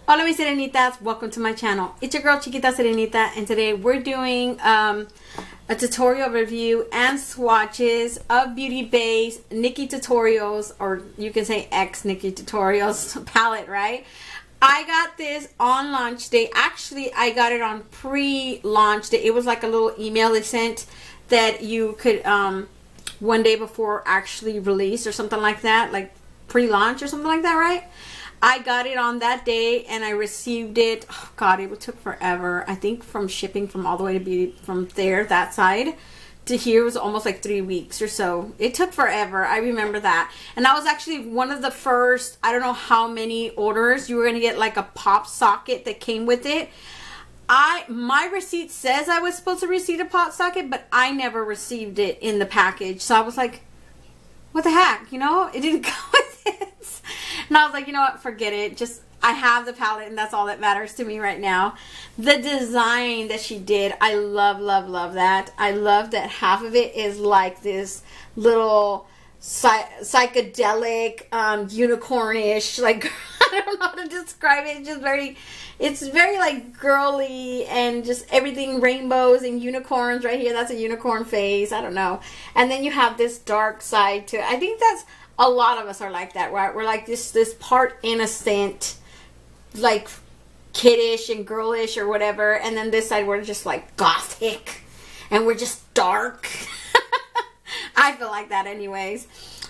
Hola mis Sirenitas, welcome to my channel. It's your girl Chiquita Sirenita, and today we're doing a tutorial review and swatches of Beauty Bay's Nikkietutorials, or you can say X Nikkietutorials palette, right? I got this on launch day. Actually, I got it on pre-launch day. It was like a little email they sent that you could one day before actually release or something like that, like pre-launch or something like that, right? I got it on that day and I received it. Oh God, it took forever. I think from shipping from all the way to beauty from there, that side, to here was almost like 3 weeks or so. It took forever. I remember that. And I was actually one of the first, I don't know how many orders. You were going to get like a pop socket that came with it. My receipt says I was supposed to receive a pop socket, but I never received it in the package. So I was like, what the heck? You know, it didn't come with it. And I was like, you know what, forget it. Just, I have the palette and that's all that matters to me right now. The design that she did, I love, love, love that. I love that half of it is like this little psychedelic, unicornish, like, I don't know how to describe it. It's very like girly and just everything rainbows and unicorns right here. That's a unicorn face. I don't know. And then you have this dark side to it. I think that's, a lot of us are like that, right? We're like this part innocent, like kiddish and girlish or whatever. And then this side, we're just like gothic and we're just dark. I feel like that anyways.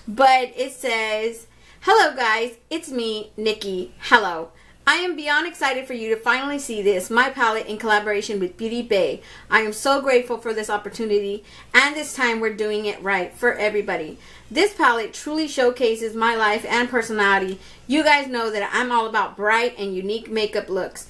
But it says, hello guys, it's me, Nikki. Hello. I am beyond excited for you to finally see this, my palette in collaboration with Beauty Bay. I am so grateful for this opportunity, and this time we're doing it right for everybody. This palette truly showcases my life and personality. You guys know that I'm all about bright and unique makeup looks.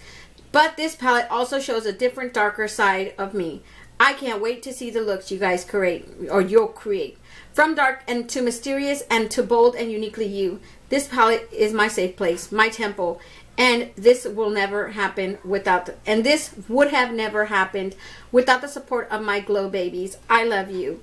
But this palette also shows a different, darker side of me. I can't wait to see the looks you guys create, or you'll create. From dark and to mysterious and to bold and uniquely you. This palette is my safe place, my temple. And this will never happen without, this would have never happened without the support of my glow babies. I love you.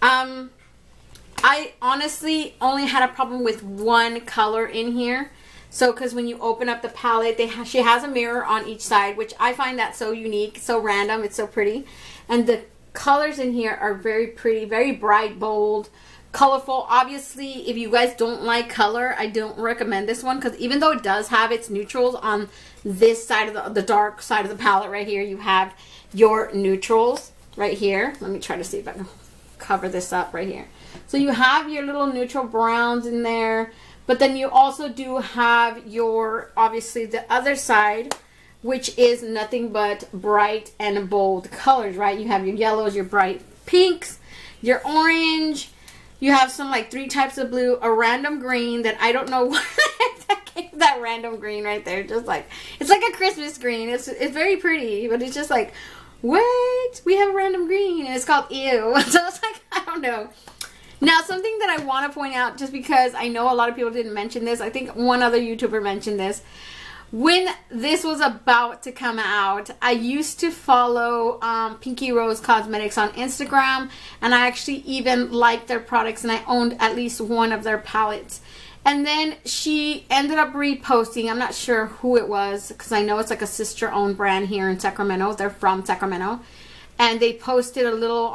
I honestly only had a problem with one color in here. So, because when you open up the palette, she has a mirror on each side, which I find that so unique, so random. It's so pretty. And the colors in here are very pretty, very bright, bold, colorful. Obviously, if you guys don't like color, I don't recommend this one, because even though it does have its neutrals on this side of the dark side of the palette right here, you have your neutrals right here. Let me try to see if I can cover this up right here. So you have your little neutral browns in there, but then you also do have your, obviously, the other side, which is nothing but bright and bold colors, right? You have your yellows, your bright pinks, your orange. You have some like 3 types of blue, a random green that I don't know why that random green right there. Just like, it's like a Christmas green. It's very pretty, but it's just like, what? We have a random green and it's called ew. So it's like, I don't know. Now, something that I want to point out, just because I know a lot of people didn't mention this. I think one other YouTuber mentioned this. When this was about to come out, I used to follow Pinky Rose Cosmetics on Instagram, and I actually even liked their products, and I owned at least one of their palettes. And then she ended up reposting, I'm not sure who it was, because I know it's like a sister-owned brand here in Sacramento. They're from Sacramento. And they posted a little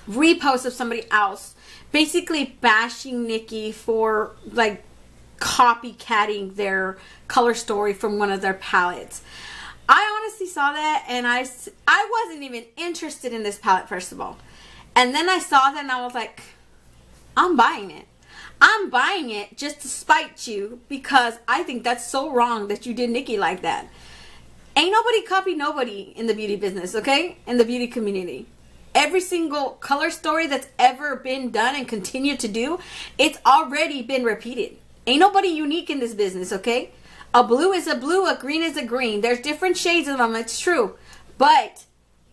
repost of somebody else, basically bashing Nikkie for, like, copycatting their color story from one of their palettes. I honestly saw that and I wasn't even interested in this palette, first of all. And then I saw that and I was like, I'm buying it. I'm buying it just to spite you, because I think that's so wrong that you did Nikkie like that. Ain't nobody copy nobody in the beauty business, okay? In the beauty community. Every single color story that's ever been done and continue to do, it's already been repeated. Ain't nobody unique in this business, okay? A blue is a blue, a green is a green. There's different shades of them, it's true. But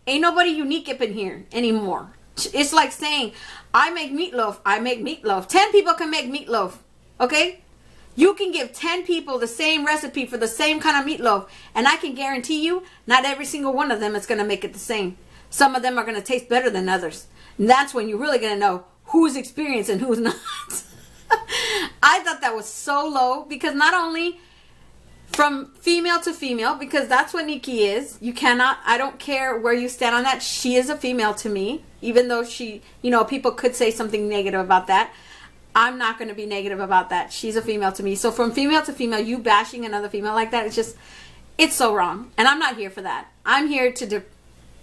ain't nobody unique up in here anymore. It's like saying, I make meatloaf, I make meatloaf. 10 people can make meatloaf, okay? You can give 10 people the same recipe for the same kind of meatloaf, and I can guarantee you, not every single one of them is going to make it the same. Some of them are going to taste better than others. And that's when you're really going to know who's experienced and who's not. I thought that was so low, because not only from female to female, because that's what Nikki is. You cannot, I don't care where you stand on that. She is a female to me, even though she, you know, people could say something negative about that. I'm not going to be negative about that. She's a female to me. So from female to female, you bashing another female like that, it's just, it's so wrong. And I'm not here for that. I'm here to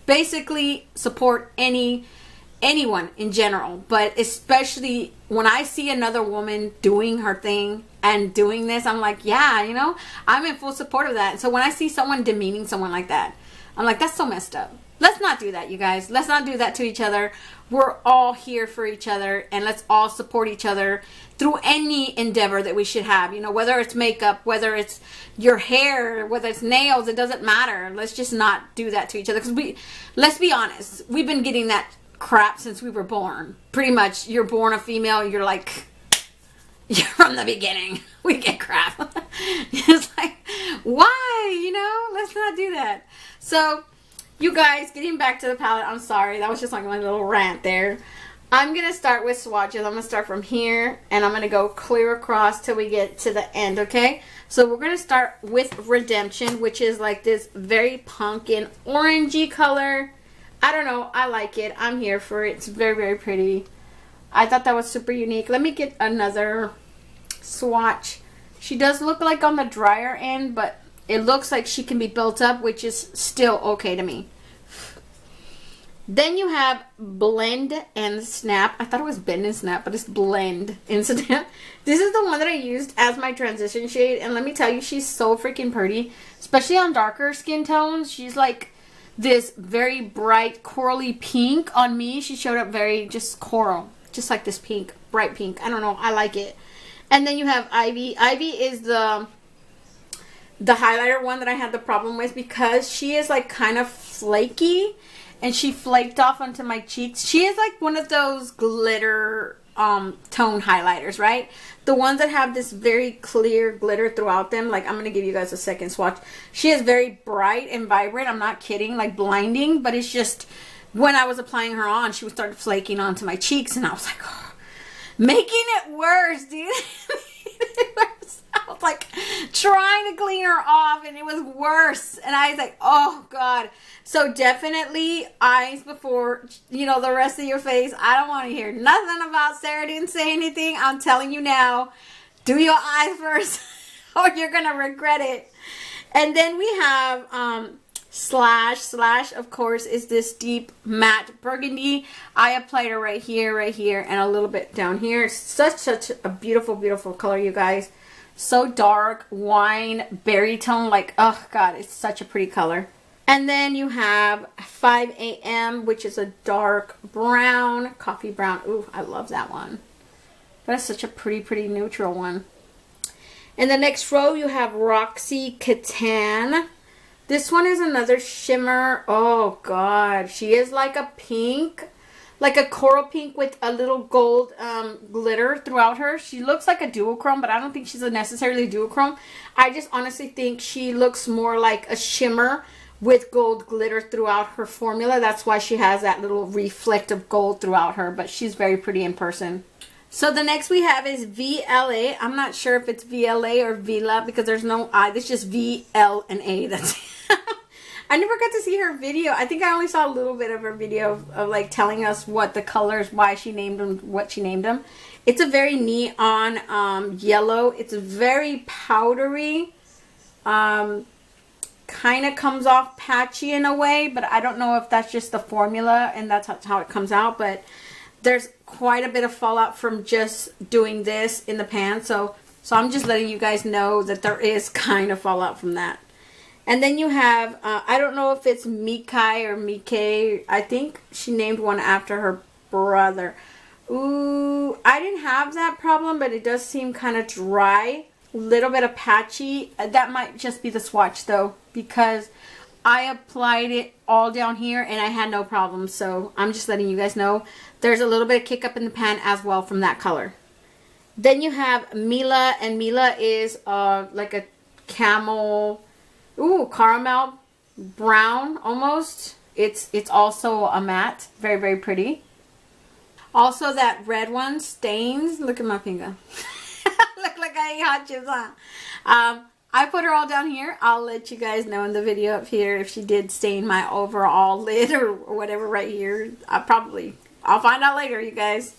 basically support anyone in general, but especially when I see another woman doing her thing and doing this, I'm like, yeah, you know, I'm in full support of that. So when I see someone demeaning someone like that, I'm like, that's so messed up. Let's not do that, you guys. Let's not do that to each other. We're all here for each other, and let's all support each other through any endeavor that we should have. You know, whether it's makeup, whether it's your hair, whether it's nails, it doesn't matter. Let's just not do that to each other. Because let's be honest, we've been getting that crap since we were born. Pretty much, you're born a female, you're like, you're from the beginning. We get crap. It's like, why? You know, let's not do that. So, you guys, getting back to the palette, I'm sorry. That was just like my little rant there. I'm going to start with swatches. I'm going to start from here, and I'm going to go clear across till we get to the end, okay? So we're going to start with Redemption, which is like this very pumpkin orangey color. I don't know. I like it. I'm here for it. It's very, very pretty. I thought that was super unique. Let me get another swatch. She does look like on the drier end, but it looks like she can be built up, which is still okay to me. Then you have Blend and Snap. I thought it was Bend and Snap, but it's Blend and Snap. This is the one that I used as my transition shade, and let me tell you, she's so freaking pretty, especially on darker skin tones. She's like this very bright corally pink. On me, she showed up very just coral, just like this pink, bright pink. I don't know, I like it. And then you have Ivy. Ivy is the highlighter one that I had the problem with, because she is like kind of flaky, and she flaked off onto my cheeks. She is like one of those glitter tone highlighters, right? The ones that have this very clear glitter throughout them. Like, I'm going to give you guys a second swatch. She is very bright and vibrant. I'm not kidding, like blinding, but it's just when I was applying her on, she would start flaking onto my cheeks, and I was like, oh, making it worse, dude. I was like trying to clean her off, and it was worse. And I was like, oh God. So definitely eyes before, you know, the rest of your face. I don't want to hear nothing about Sarah didn't say anything. I'm telling you now, do your eyes first or you're going to regret it. And then we have Slash. Slash, of course, is this deep matte burgundy. I applied it right here, and a little bit down here. Such a beautiful, beautiful color, you guys. So dark, wine, berry tone, like, oh God, it's such a pretty color. And then you have 5 a.m., which is a dark brown, coffee brown. Ooh, I love that one. That's such a pretty, pretty neutral one. In the next row, you have Roxy Catan. This one is another shimmer. Oh God, she is like a pink, like a coral pink with a little gold glitter throughout her. She looks like a duochrome, but I don't think she's a necessarily duochrome. I just honestly think she looks more like a shimmer with gold glitter throughout her formula. That's why she has that little reflective gold throughout her, but she's very pretty in person. So the next we have is VLA. I'm not sure if it's VLA or Vila because there's no I. It's just VL and A. That's I never got to see her video. I think I only saw a little bit of her video of like telling us what the colors, why she named them, what she named them. It's a very neon yellow. It's very powdery. Kind of comes off patchy in a way, but I don't know if that's just the formula and that's how it comes out. But there's quite a bit of fallout from just doing this in the pan. So I'm just letting you guys know that there is kind of fallout from that. And then you have, I don't know if it's Mikai or Mike. I think she named one after her brother. Ooh, I didn't have that problem, but it does seem kind of dry. Little bit of patchy. That might just be the swatch though, because I applied it all down here and I had no problem. So I'm just letting you guys know there's a little bit of kick up in the pan as well from that color. Then you have Mila, and Mila is like a camel, caramel brown almost. It's also a matte, very, very pretty. Also that red one, Stains. Look at my finger. Look like I ate hot chips, huh? I put her all down here. I'll let you guys know in the video up here if she did stain my overall lid or whatever right here. I'll find out later, you guys.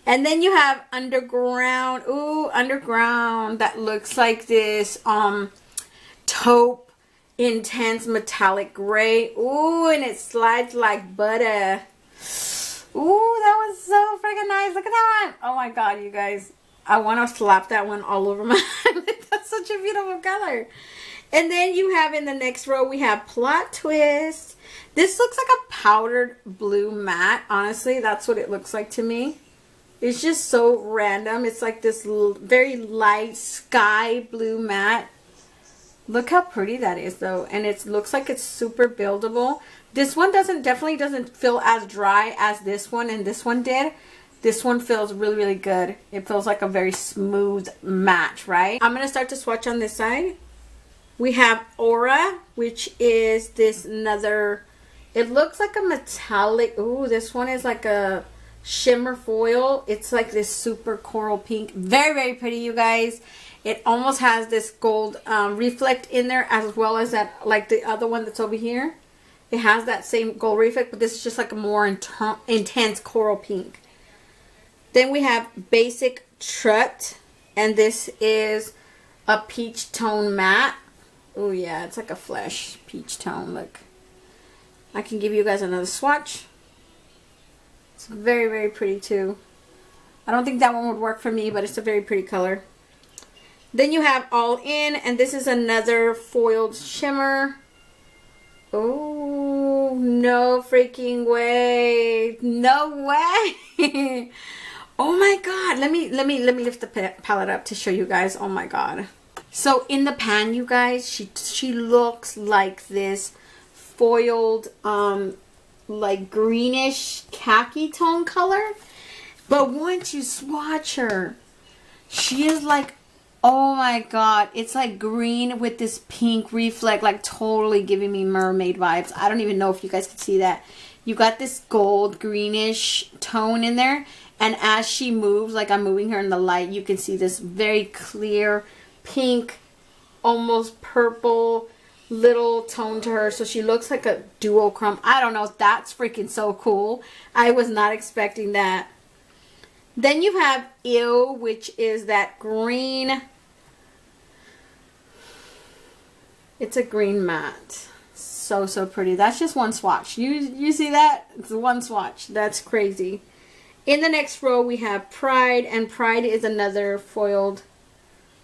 And then you have Underground. Ooh, Underground. That looks like this taupe intense metallic gray. Ooh, and it slides like butter. Ooh, that was so freaking nice. Look at that. Oh my god, you guys. I want to slap that one all over my eyelid. That's such a beautiful color. And then you have in the next row, we have Plot Twist. This looks like a powdered blue matte. Honestly, that's what it looks like to me. It's just so random. It's like this very light sky blue matte. Look how pretty that is though. And it looks like it's super buildable. This one definitely doesn't feel as dry as this one and this one did. This one feels really, really good. It feels like a very smooth match, right? I'm going to start to swatch on this side. We have Aura, which is this another, it looks like a metallic, ooh, this one is like a shimmer foil. It's like this super coral pink. Very, very pretty, you guys. It almost has this gold reflect in there as well as that, like the other one that's over here. It has that same gold reflect, but this is just like a more intense coral pink. Then we have Basic Trut, and this is a peach tone matte. Oh yeah, it's like a flesh peach tone. Look, I can give you guys another swatch. It's very, very pretty too. I don't think that one would work for me, but it's a very pretty color. Then you have All In, and this is another foiled shimmer. Oh, no freaking way. No way. Oh my god. Let me lift the palette up to show you guys. Oh my god. So in the pan, you guys, she looks like this foiled like greenish khaki tone color. But once you swatch her, she is like, oh my god, it's like green with this pink reflect, like totally giving me mermaid vibes. I don't even know if you guys can see that. You got this gold greenish tone in there, and as she moves, like I'm moving her in the light, you can see this very clear pink, almost purple little tone to her. So she looks like a duochrome. I don't know, that's freaking so cool. I was not expecting that. Then you have Ew, which is that green. It's a green matte. So, so pretty. That's just one swatch. You see that? It's one swatch. That's crazy. In the next row, we have Pride. And Pride is another foiled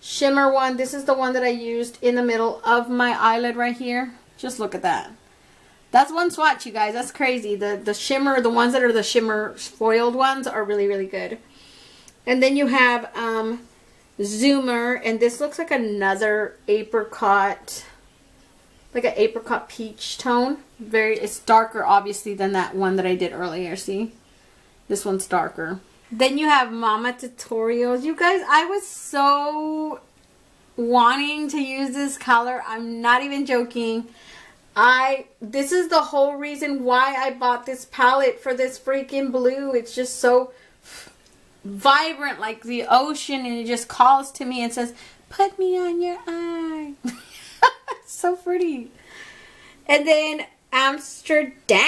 shimmer one. This is the one that I used in the middle of my eyelid right here. Just look at that. That's one swatch, you guys. That's crazy. The shimmer, the ones that are the shimmer foiled ones are really, really good. And then you have Zoomer, and this looks like another apricot, like an apricot peach tone. It's darker, obviously, than that one that I did earlier. See? This one's darker. Then you have Nikkietutorials. You guys, I was so wanting to use this color. I'm not even joking. This is the whole reason why I bought this palette for this freaking blue. It's just so vibrant like the ocean, and it just calls to me and says, put me on your eye. So pretty. And then Amsterdam.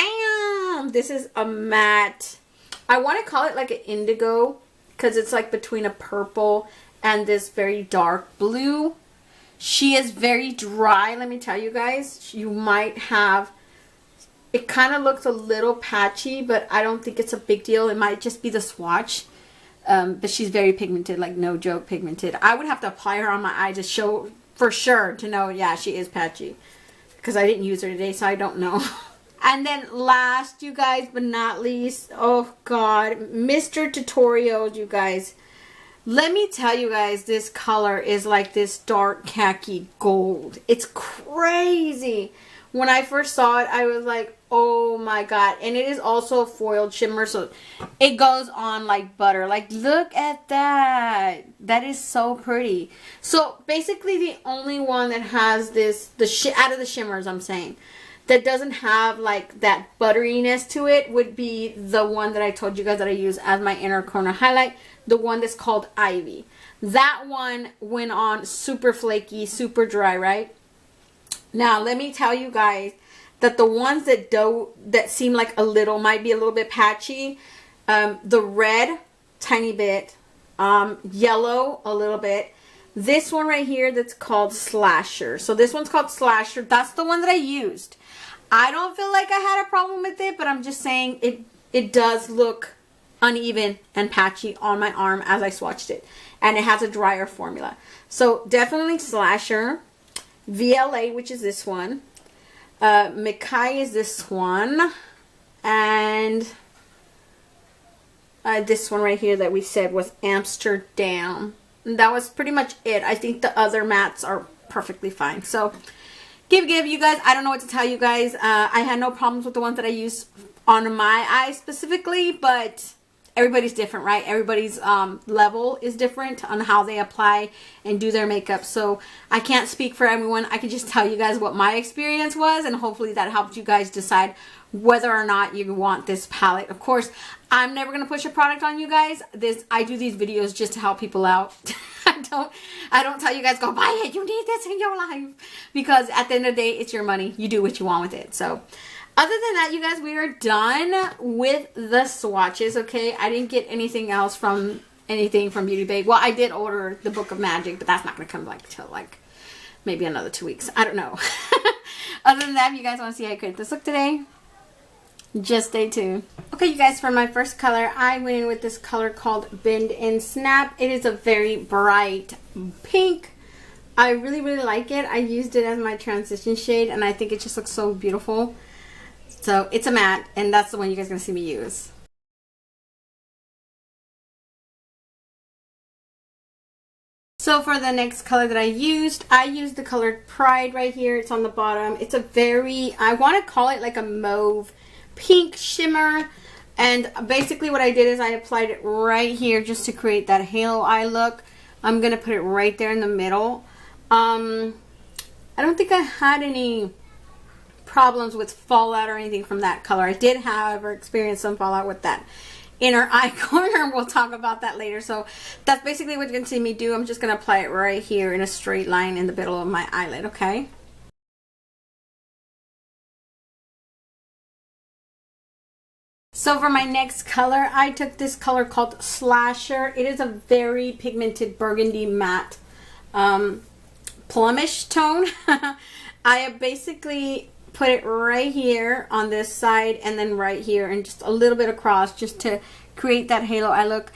This is a matte. I want to call it like an indigo because it's like between a purple and this very dark blue. She is very dry, let me tell you guys. You might have, it kind of looks a little patchy, but I don't think it's a big deal. It might just be the swatch. But she's very pigmented, like no joke pigmented. I would have to apply her on my eye to show for sure to know, yeah, she is patchy. Because I didn't use her today, so I don't know. And then last, you guys, but not least, oh god, Nikkietutorials, you guys. Let me tell you guys, this color is like this dark khaki gold. It's crazy. When I first saw it, I was like, oh my god. And it is also a foiled shimmer, so it goes on like butter. Like, look at that. That is so pretty. So basically the only one that has this, out of the shimmers I'm saying, that doesn't have like that butteriness to it would be the one that I told you guys that I use as my inner corner highlight. the one that's called Ivy. That one went on super flaky, super dry, right? Now, let me tell you guys that the ones that seem like might be a little bit patchy, the red, tiny bit, yellow, a little bit. This one right here that's called Slasher. So this one's called Slasher. That's the one that I used. I don't feel like I had a problem with it, but I'm just saying it does look uneven and patchy on my arm as I swatched it. And it has a drier formula. So definitely Slasher. VLA, which is this one. Mikai is this one. And this one right here that we said was Amsterdam. And that was pretty much it. I think the other mattes are perfectly fine. So give you guys, I don't know what to tell you guys. I had no problems with the ones that I used on my eyes specifically, but everybody's different, right? Everybody's level is different on how they apply and do their makeup. So I can't speak for everyone. I can just tell you guys what my experience was, and hopefully that helped you guys decide whether or not you want this palette. Of course, I'm never going to push a product on you guys. I do these videos just to help people out. I don't tell you guys, go buy it. You need this in your life. Because at the end of the day, it's your money. You do what you want with it. So other than that, you guys, we are done with the swatches, okay? I didn't get anything else from Beauty Bay. Well, I did order the Book of Magic, but that's not going to come till maybe another 2 weeks. I don't know. Other than that, if you guys want to see how I create this look today, just stay tuned. Okay, you guys, for my first color, I went in with this color called Bend and Snap. It is a very bright pink. I really, really like it. I used it as my transition shade, and I think it just looks so beautiful. So it's a matte, and that's the one you guys are going to see me use. So for the next color that I used the color Pride right here. It's on the bottom. It's a very, I want to call it like a mauve pink shimmer. And basically what I did is I applied it right here just to create that halo eye look. I'm going to put it right there in the middle. I don't think I had any problems with fallout or anything from that color. I did, however, experience some fallout with that inner eye corner. We'll talk about that later. So that's basically what you're going to see me do. I'm just going to apply it right here in a straight line in the middle of my eyelid, okay? So for my next color, I took this color called Slasher. It is a very pigmented burgundy matte plumish tone. I basically put it right here on this side and then right here and just a little bit across just to create that halo eye look.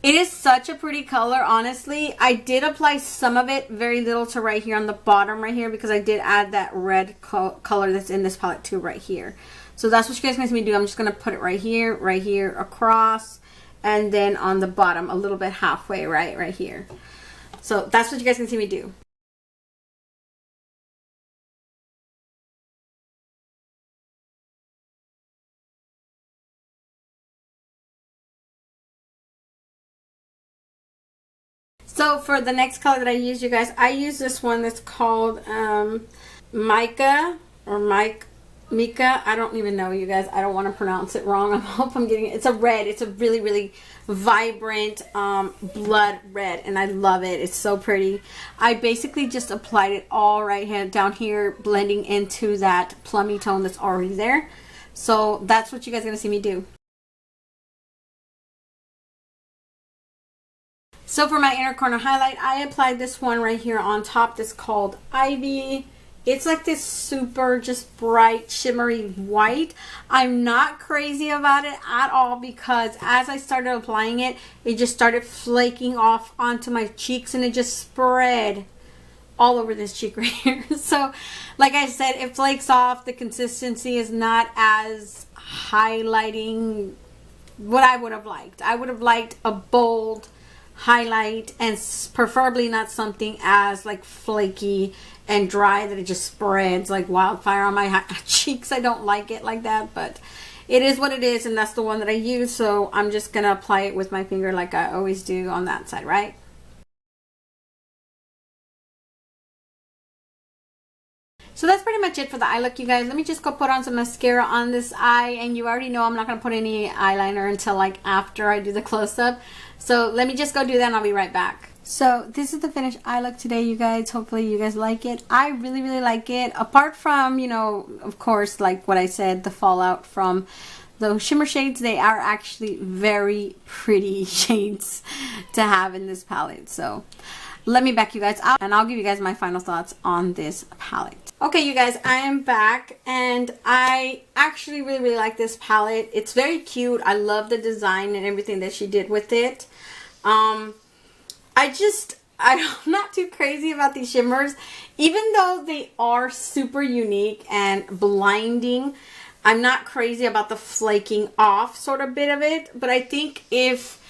It is such a pretty color, honestly. I did apply some of it, very little, to right here on the bottom right here because I did add that red color that's in this palette too right here. So that's what you guys can see me do. I'm just going to put it right here, across, and then on the bottom a little bit halfway, right here. So that's what you guys can see me do. So for the next color that I used, you guys, I used this one that's called Mika. I don't even know, you guys. I don't want to pronounce it wrong. I hope I'm getting it. It's a red. It's a really, really vibrant blood red, and I love it. It's so pretty. I basically just applied it all right here, down here, blending into that plummy tone that's already there. So that's what you guys are going to see me do. So for my inner corner highlight, I applied this one right here on top that's called Ivy. It's like this super just bright shimmery white. I'm not crazy about it at all because as I started applying it, it just started flaking off onto my cheeks and it just spread all over this cheek right here. So like I said, it flakes off. The consistency is not as highlighting what I would have liked. I would have liked a bold highlight and preferably not something as like flaky and dry that it just spreads like wildfire on my cheeks. I don't like it like that, but it is what it is, and that's the one that I use. So I'm just gonna apply it with my finger like I always do on that side, right? So that's pretty much it for the eye look, you guys. Let me just go put on some mascara on this eye, and you already know I'm not going to put any eyeliner until like after I do the close-up. So let me just go do that and I'll be right back. So this is the finished eye look today, you guys. Hopefully you guys like it. I really, really like it. Apart from, you know, of course, like what I said, the fallout from those shimmer shades, they are actually very pretty shades to have in this palette. So let me back you guys out and I'll give you guys my final thoughts on this palette. Okay, you guys, I am back and I actually really, really like this palette. It's very cute. I love the design and everything that she did with it. I'm not too crazy about these shimmers. Even though they are super unique and blinding, I'm not crazy about the flaking off sort of bit of it. But I think if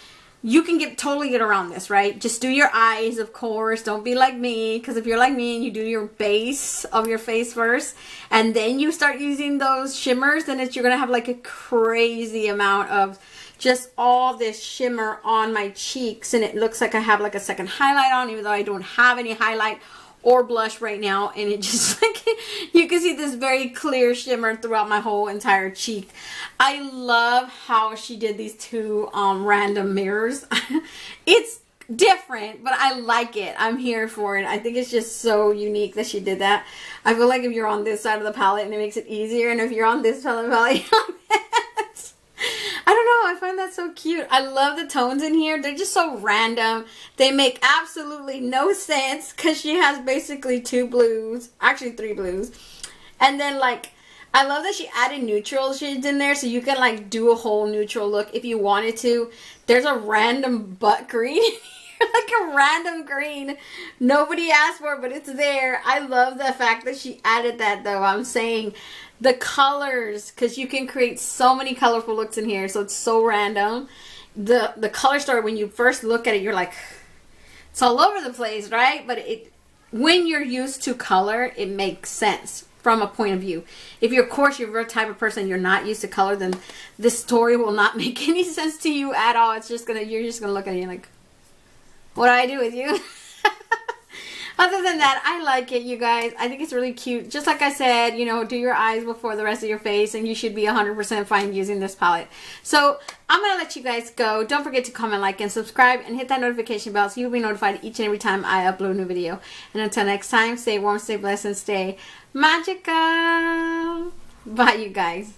you can totally get around this, right? Just do your eyes, of course. Don't be like me, because if you're like me and you do your base of your face first and then you start using those shimmers, then you're going to have like a crazy amount of just all this shimmer on my cheeks, and it looks like I have like a second highlight on, even though I don't have any highlight or blush right now, and it just like you can see this very clear shimmer throughout my whole entire cheek. I love how she did these two random mirrors. It's different, but I like it. I'm here for it. I think it's just so unique that she did that. I feel like if you're on this side of the palette and it makes it easier, and if you're on this side of the palette, I don't know, I find that so cute. I love the tones in here. They're just so random. They make absolutely no sense because she has basically 2 blues, actually 3 blues. And then like, I love that she added neutral shades in there so you can like do a whole neutral look if you wanted to. There's a random butt green in here, like a random green. Nobody asked for it, but it's there. I love the fact that she added that though. I'm saying the colors, because you can create so many colorful looks in here, so it's so random. The color story, when you first look at it, you're like, it's all over the place, right? But when you're used to color, it makes sense from a point of view. If you're, of course, you're the type of person you're not used to color, then this story will not make any sense to you at all. It's just you're just gonna look at it like, what do I do with you? Other than that, I like it, you guys. I think it's really cute. Just like I said, you know, do your eyes before the rest of your face, and you should be 100% fine using this palette. So I'm going to let you guys go. Don't forget to comment, like, and subscribe, and hit that notification bell so you'll be notified each and every time I upload a new video. And until next time, stay warm, stay blessed, and stay magical. Bye, you guys.